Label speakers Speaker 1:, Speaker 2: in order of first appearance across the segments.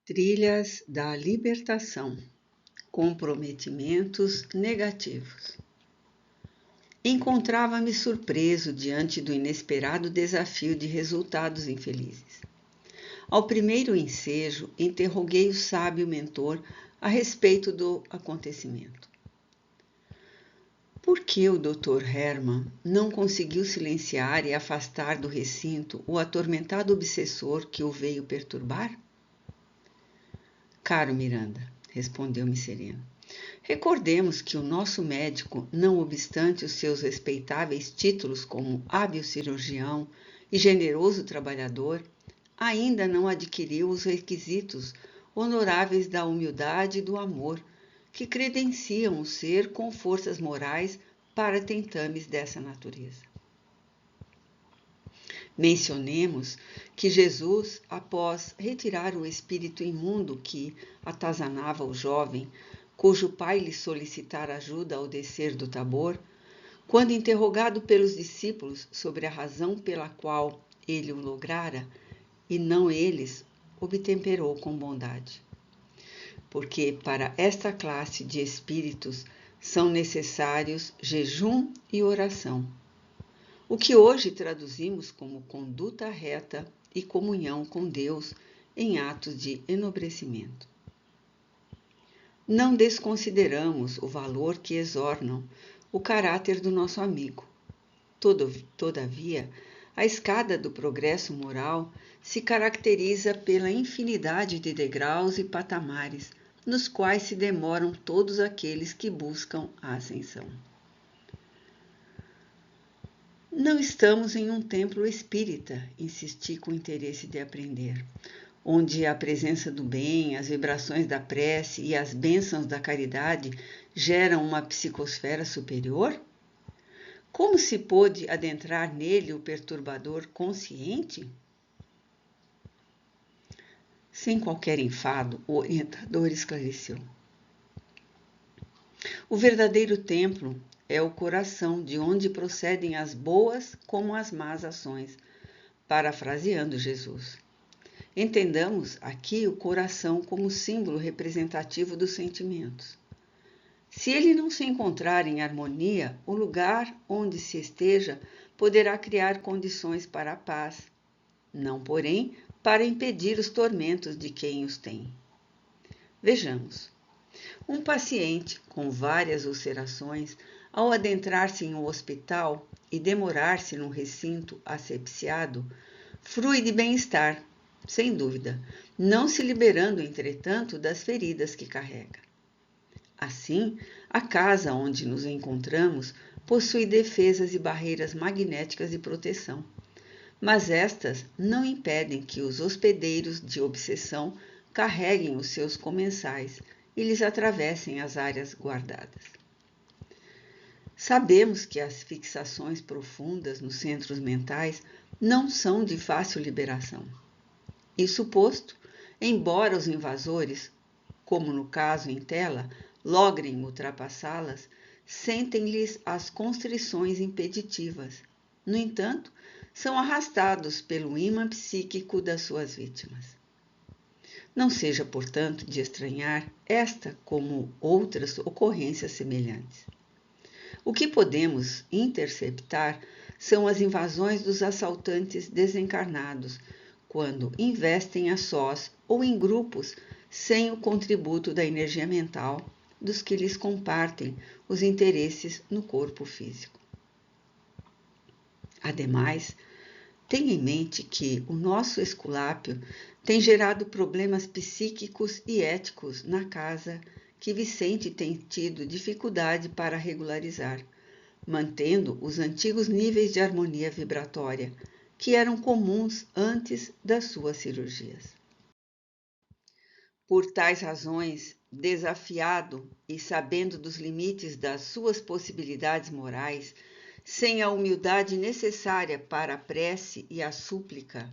Speaker 1: Trilhas da libertação. Comprometimentos negativos. Encontrava-me surpreso diante do inesperado desafio de resultados infelizes. Ao primeiro ensejo, interroguei o sábio mentor a respeito do acontecimento. Por que o Dr. Herman não conseguiu silenciar e afastar do recinto o atormentado obsessor que o veio perturbar? Caro Miranda, respondeu-me sereno, recordemos que o nosso médico, não obstante os seus respeitáveis títulos como hábil cirurgião e generoso trabalhador, ainda não adquiriu os requisitos honoráveis da humildade e do amor que credenciam o ser com forças morais para tentames dessa natureza. Mencionemos que Jesus, após retirar o espírito imundo que atazanava o jovem, cujo pai lhe solicitara ajuda ao descer do Tabor, quando interrogado pelos discípulos sobre a razão pela qual ele o lograra, e não eles, obtemperou com bondade. Porque para esta classe de espíritos são necessários jejum e oração, o que hoje traduzimos como conduta reta e comunhão com Deus em atos de enobrecimento. Não desconsideramos o valor que exornam o caráter do nosso amigo. Todavia, a escada do progresso moral se caracteriza pela infinidade de degraus e patamares nos quais se demoram todos aqueles que buscam a ascensão. Não estamos em um templo espírita, insisti com interesse de aprender, onde a presença do bem, as vibrações da prece e as bênçãos da caridade geram uma psicosfera superior? Como se pôde adentrar nele o perturbador consciente? Sem qualquer enfado, o orientador esclareceu. O verdadeiro templo é o coração de onde procedem as boas como as más ações, parafraseando Jesus. Entendamos aqui o coração como símbolo representativo dos sentimentos. Se ele não se encontrar em harmonia, o lugar onde se esteja poderá criar condições para a paz, não, porém, para impedir os tormentos de quem os tem. Vejamos. Um paciente com várias ulcerações, ao adentrar-se em um hospital e demorar-se num recinto asepsiado, frui de bem-estar, sem dúvida, não se liberando, entretanto, das feridas que carrega. Assim, a casa onde nos encontramos possui defesas e barreiras magnéticas de proteção, mas estas não impedem que os hospedeiros de obsessão carreguem os seus comensais e lhes atravessem as áreas guardadas. Sabemos que as fixações profundas nos centros mentais não são de fácil liberação. Isso posto, embora os invasores, como no caso em tela, logrem ultrapassá-las, sentem-lhes as constrições impeditivas. No entanto, são arrastados pelo ímã psíquico das suas vítimas. Não seja, portanto, de estranhar esta como outras ocorrências semelhantes. O que podemos interceptar são as invasões dos assaltantes desencarnados, quando investem a sós ou em grupos sem o contributo da energia mental dos que lhes compartem os interesses no corpo físico. Ademais, tenha em mente que o nosso esculápio tem gerado problemas psíquicos e éticos na casa que Vicente tem tido dificuldade para regularizar, mantendo os antigos níveis de harmonia vibratória, que eram comuns antes das suas cirurgias. Por tais razões, desafiado e sabendo dos limites das suas possibilidades morais, sem a humildade necessária para a prece e a súplica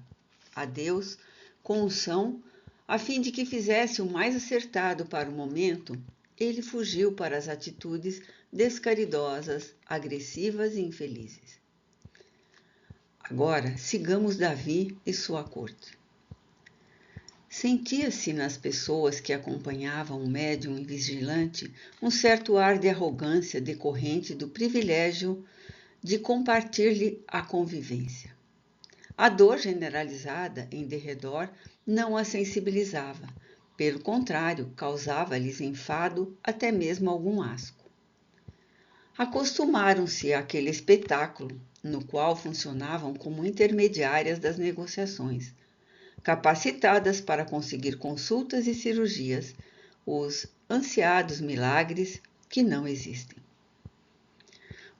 Speaker 1: a Deus, com unção, a fim de que fizesse o mais acertado para o momento, ele fugiu para as atitudes descaridosas, agressivas e infelizes. Agora, sigamos Davi e sua corte. Sentia-se nas pessoas que acompanhavam o médium vigilante um certo ar de arrogância decorrente do privilégio de compartilhar-lhe a convivência. A dor generalizada em derredor não a sensibilizava, pelo contrário, causava-lhes enfado, até mesmo algum asco. Acostumaram-se àquele espetáculo, no qual funcionavam como intermediárias das negociações, capacitadas para conseguir consultas e cirurgias, os ansiados milagres que não existem.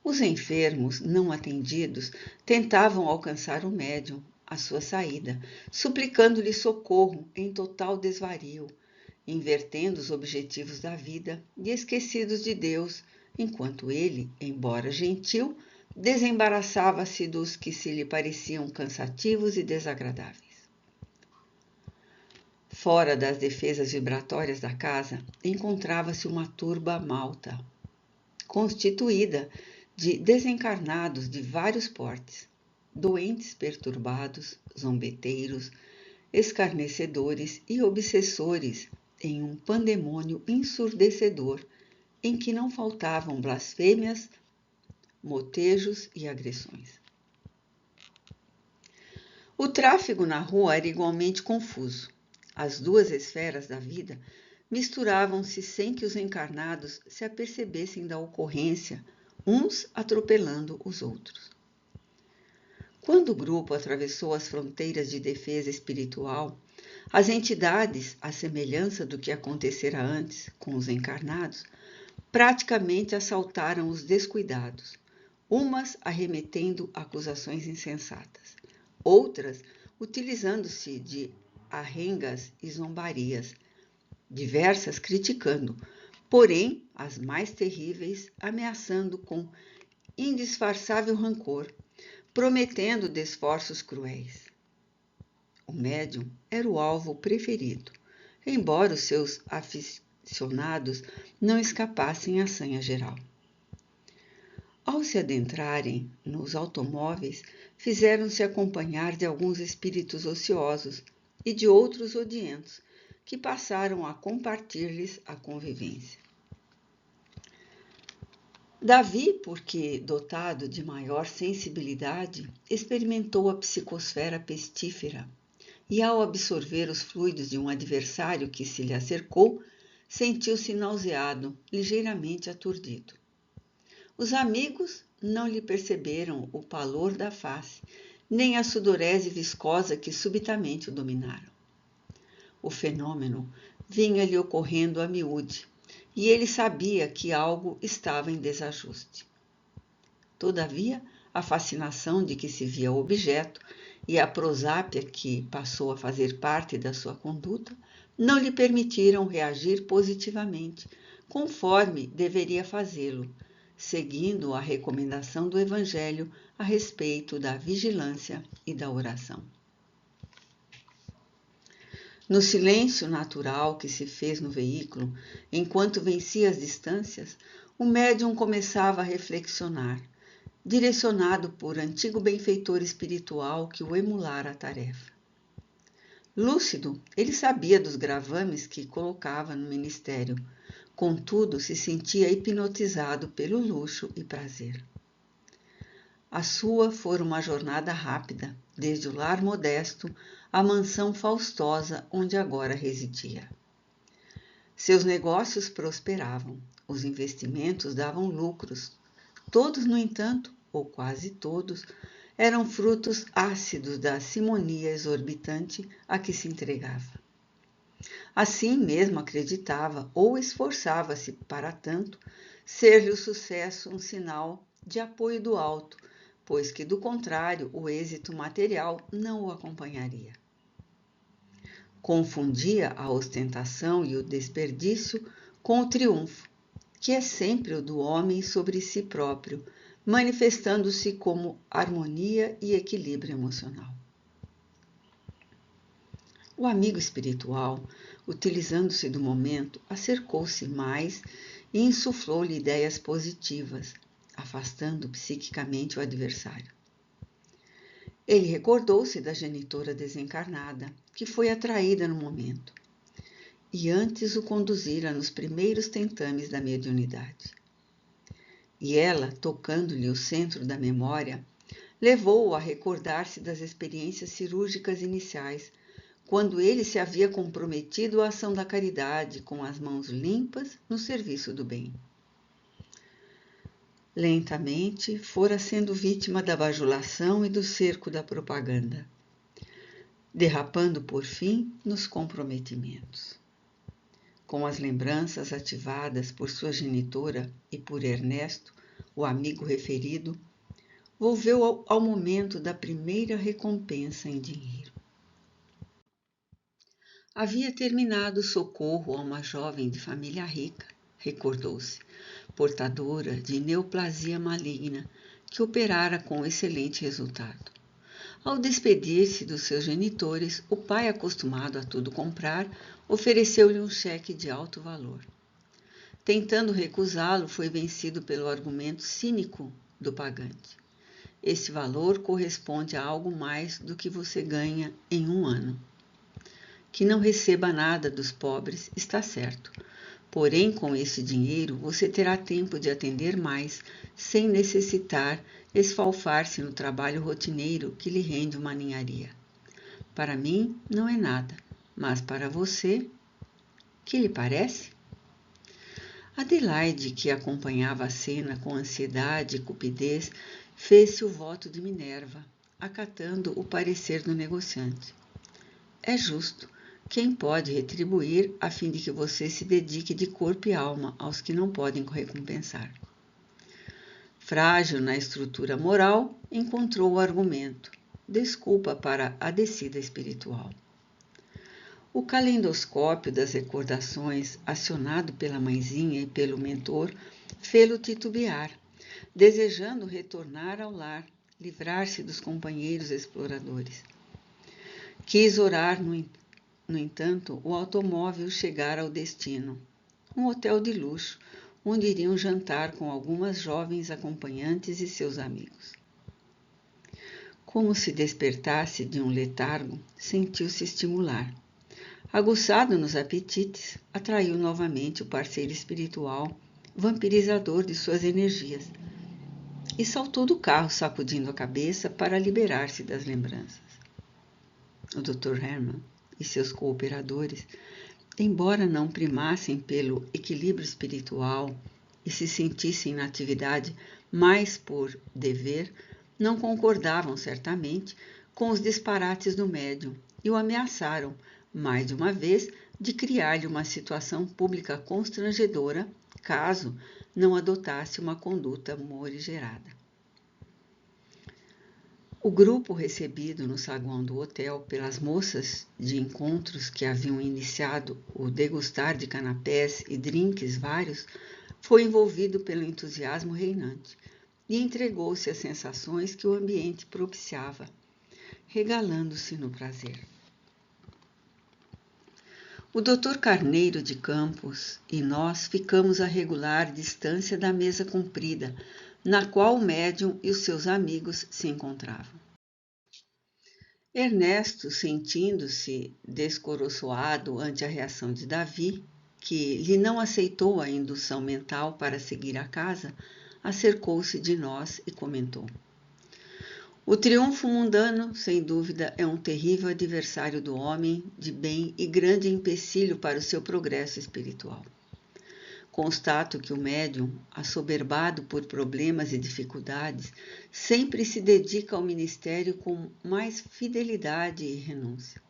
Speaker 1: Os enfermos não atendidos tentavam alcançar o médium à sua saída, suplicando-lhe socorro em total desvario, invertendo os objetivos da vida e esquecidos de Deus, enquanto ele, embora gentil, desembaraçava-se dos que se lhe pareciam cansativos e desagradáveis. Fora das defesas vibratórias da casa, encontrava-se uma turba malta, constituída de desencarnados de vários portes, doentes perturbados, zombeteiros, escarnecedores e obsessores em um pandemônio ensurdecedor, em que não faltavam blasfêmias, motejos e agressões. O tráfego na rua era igualmente confuso. As duas esferas da vida misturavam-se sem que os encarnados se apercebessem da ocorrência, uns atropelando os outros. Quando o grupo atravessou as fronteiras de defesa espiritual, as entidades, à semelhança do que acontecera antes com os encarnados, praticamente assaltaram os descuidados, umas arremetendo acusações insensatas, outras utilizando-se de arrengas e zombarias, diversas criticando, porém as mais terríveis ameaçando com indisfarçável rancor, prometendo desforços cruéis. O médium era o alvo preferido, embora os seus aficionados não escapassem à sanha geral. Ao se adentrarem nos automóveis, fizeram-se acompanhar de alguns espíritos ociosos e de outros odientos, que passaram a compartilhar-lhes a convivência. Davi, porque dotado de maior sensibilidade, experimentou a psicosfera pestífera e, ao absorver os fluidos de um adversário que se lhe acercou, sentiu-se nauseado, ligeiramente aturdido. Os amigos não lhe perceberam o pálor da face, nem a sudorese viscosa que subitamente o dominaram. O fenômeno vinha-lhe ocorrendo a miúde, e ele sabia que algo estava em desajuste. Todavia, a fascinação de que se via objeto e a prosápia que passou a fazer parte da sua conduta não lhe permitiram reagir positivamente, conforme deveria fazê-lo, seguindo a recomendação do Evangelho a respeito da vigilância e da oração. No silêncio natural que se fez no veículo, enquanto vencia as distâncias, o médium começava a reflexionar, direcionado por antigo benfeitor espiritual que o emulara a tarefa. Lúcido, ele sabia dos gravames que colocava no ministério, contudo se sentia hipnotizado pelo luxo e prazer. A sua fora uma jornada rápida, desde o lar modesto à mansão faustosa onde agora residia. Seus negócios prosperavam, os investimentos davam lucros. Todos, no entanto, ou quase todos, eram frutos ácidos da simonia exorbitante a que se entregava. Assim mesmo acreditava, ou esforçava-se para tanto, ser-lhe o sucesso um sinal de apoio do alto, pois que, do contrário, o êxito material não o acompanharia. Confundia a ostentação e o desperdício com o triunfo, que é sempre o do homem sobre si próprio, manifestando-se como harmonia e equilíbrio emocional. O amigo espiritual, utilizando-se do momento, acercou-se mais e insuflou-lhe ideias positivas, afastando psiquicamente o adversário. Ele recordou-se da genitora desencarnada, que foi atraída no momento, e antes o conduzira nos primeiros tentames da mediunidade. E ela, tocando-lhe o centro da memória, levou-o a recordar-se das experiências cirúrgicas iniciais, quando ele se havia comprometido à ação da caridade com as mãos limpas no serviço do bem. Lentamente, fora sendo vítima da bajulação e do cerco da propaganda, derrapando por fim nos comprometimentos. Com as lembranças ativadas por sua genitora e por Ernesto, o amigo referido, volveu ao momento da primeira recompensa em dinheiro. Havia terminado o socorro a uma jovem de família rica, recordou-se, portadora de neoplasia maligna, que operara com excelente resultado. Ao despedir-se dos seus genitores, o pai, acostumado a tudo comprar, ofereceu-lhe um cheque de alto valor. Tentando recusá-lo, foi vencido pelo argumento cínico do pagante. Esse valor corresponde a algo mais do que você ganha em um ano. Que não receba nada dos pobres, está certo. Porém, com esse dinheiro, você terá tempo de atender mais, sem necessitar esfalfar-se no trabalho rotineiro que lhe rende uma ninharia. Para mim, não é nada, mas para você, que lhe parece? Adelaide, que acompanhava a cena com ansiedade e cupidez, fez-se o voto de Minerva, acatando o parecer do negociante. É justo. Quem pode retribuir a fim de que você se dedique de corpo e alma aos que não podem recompensar? Frágil na estrutura moral, encontrou o argumento, desculpa para a descida espiritual. O calendoscópio das recordações, acionado pela mãezinha e pelo mentor, fê-lo titubear, desejando retornar ao lar, livrar-se dos companheiros exploradores. Quis orar, no entanto, o automóvel chegara ao destino, um hotel de luxo, onde iriam jantar com algumas jovens acompanhantes e seus amigos. Como se despertasse de um letargo, sentiu-se estimular. Aguçado nos apetites, atraiu novamente o parceiro espiritual, vampirizador de suas energias, e saltou do carro sacudindo a cabeça para liberar-se das lembranças. O Dr. Hermann e seus cooperadores, embora não primassem pelo equilíbrio espiritual e se sentissem na atividade mais por dever, não concordavam certamente com os disparates do médium e o ameaçaram, mais de uma vez, de criar-lhe uma situação pública constrangedora, caso não adotasse uma conduta morigerada. O grupo recebido no saguão do hotel pelas moças de encontros que haviam iniciado o degustar de canapés e drinques vários foi envolvido pelo entusiasmo reinante e entregou-se às sensações que o ambiente propiciava, regalando-se no prazer. O Dr. Carneiro de Campos e nós ficamos a regular distância da mesa comprida, na qual o médium e os seus amigos se encontravam. Ernesto, sentindo-se descoroçoado ante a reação de Davi, que lhe não aceitou a indução mental para seguir a casa, acercou-se de nós e comentou: o triunfo mundano, sem dúvida, é um terrível adversário do homem de bem e grande empecilho para o seu progresso espiritual. Constato que o médium, assoberbado por problemas e dificuldades, sempre se dedica ao ministério com mais fidelidade e renúncia.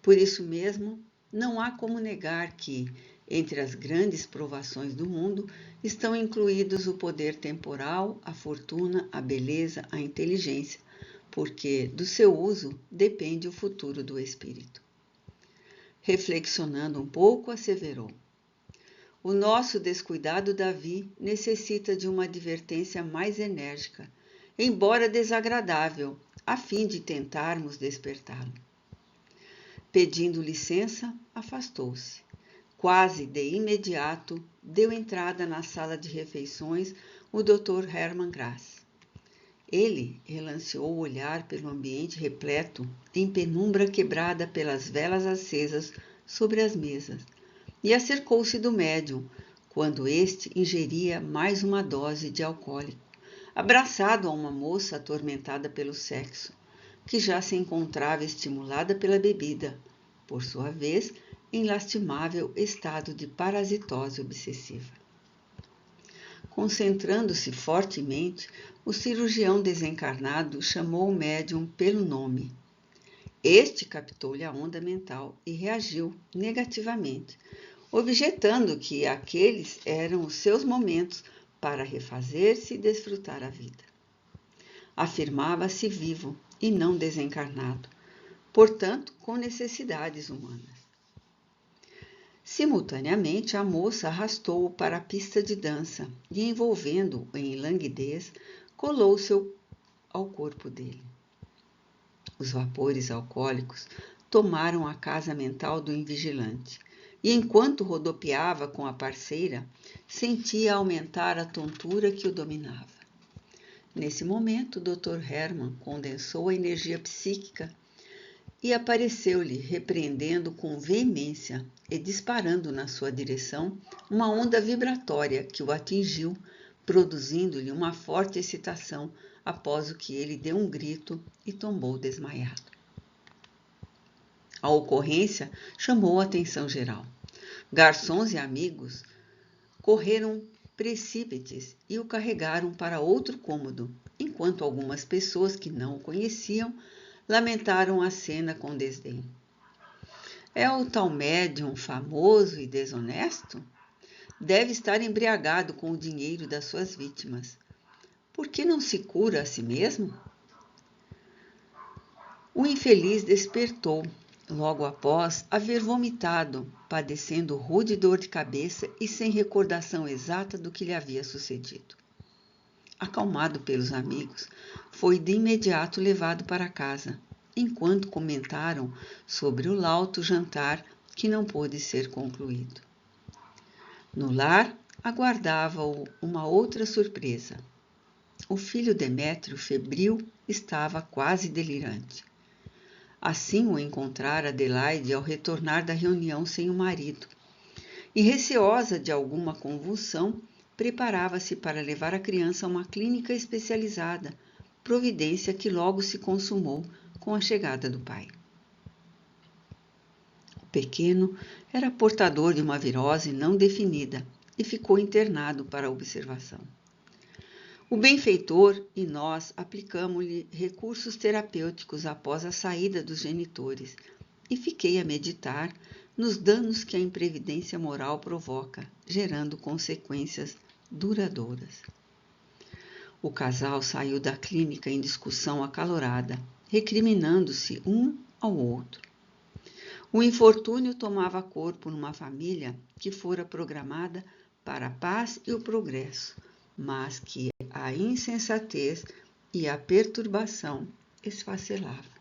Speaker 1: Por isso mesmo, não há como negar que, entre as grandes provações do mundo, estão incluídos o poder temporal, a fortuna, a beleza, a inteligência, porque do seu uso depende o futuro do espírito. Reflexionando um pouco, asseverou: o nosso descuidado Davi necessita de uma advertência mais enérgica, embora desagradável, a fim de tentarmos despertá-lo. Pedindo licença, afastou-se. Quase de imediato, deu entrada na sala de refeições o Dr. Hermann Grass. Ele relanceou o olhar pelo ambiente repleto em penumbra quebrada pelas velas acesas sobre as mesas e acercou-se do médium quando este ingeria mais uma dose de alcoólico, abraçado a uma moça atormentada pelo sexo, que já se encontrava estimulada pela bebida, por sua vez, em lastimável estado de parasitose obsessiva. Concentrando-se fortemente, o cirurgião desencarnado chamou o médium pelo nome. Este captou-lhe a onda mental e reagiu negativamente, objetando que aqueles eram os seus momentos para refazer-se e desfrutar a vida. Afirmava-se vivo e não desencarnado, portanto, com necessidades humanas. Simultaneamente, a moça arrastou-o para a pista de dança e, envolvendo-o em languidez, colou-se ao corpo dele. Os vapores alcoólicos tomaram a casa mental do invigilante, e enquanto rodopiava com a parceira, sentia aumentar a tontura que o dominava. Nesse momento, o Dr. Hermann condensou a energia psíquica e apareceu-lhe, repreendendo com veemência e disparando na sua direção uma onda vibratória que o atingiu, produzindo-lhe uma forte excitação, após o que ele deu um grito e tombou desmaiado. A ocorrência chamou a atenção geral. Garçons e amigos correram precípites e o carregaram para outro cômodo, enquanto algumas pessoas que não o conheciam lamentaram a cena com desdém. É o tal médium famoso e desonesto? Deve estar embriagado com o dinheiro das suas vítimas. Por que não se cura a si mesmo? O infeliz despertou, logo após haver vomitado, padecendo rude dor de cabeça e sem recordação exata do que lhe havia sucedido. Acalmado pelos amigos, foi de imediato levado para casa, enquanto comentaram sobre o lauto jantar que não pôde ser concluído. No lar, aguardava-o uma outra surpresa. O filho Demétrio, febril, estava quase delirante. Assim o encontrara Adelaide ao retornar da reunião sem o marido, e receosa de alguma convulsão, preparava-se para levar a criança a uma clínica especializada, providência que logo se consumou com a chegada do pai. O pequeno era portador de uma virose não definida e ficou internado para observação. O benfeitor e nós aplicamos-lhe recursos terapêuticos após a saída dos genitores e fiquei a meditar nos danos que a imprevidência moral provoca, gerando consequências duradouras. O casal saiu da clínica em discussão acalorada, recriminando-se um ao outro. O infortúnio tomava corpo numa família que fora programada para a paz e o progresso, mas que a insensatez e a perturbação esfacelavam.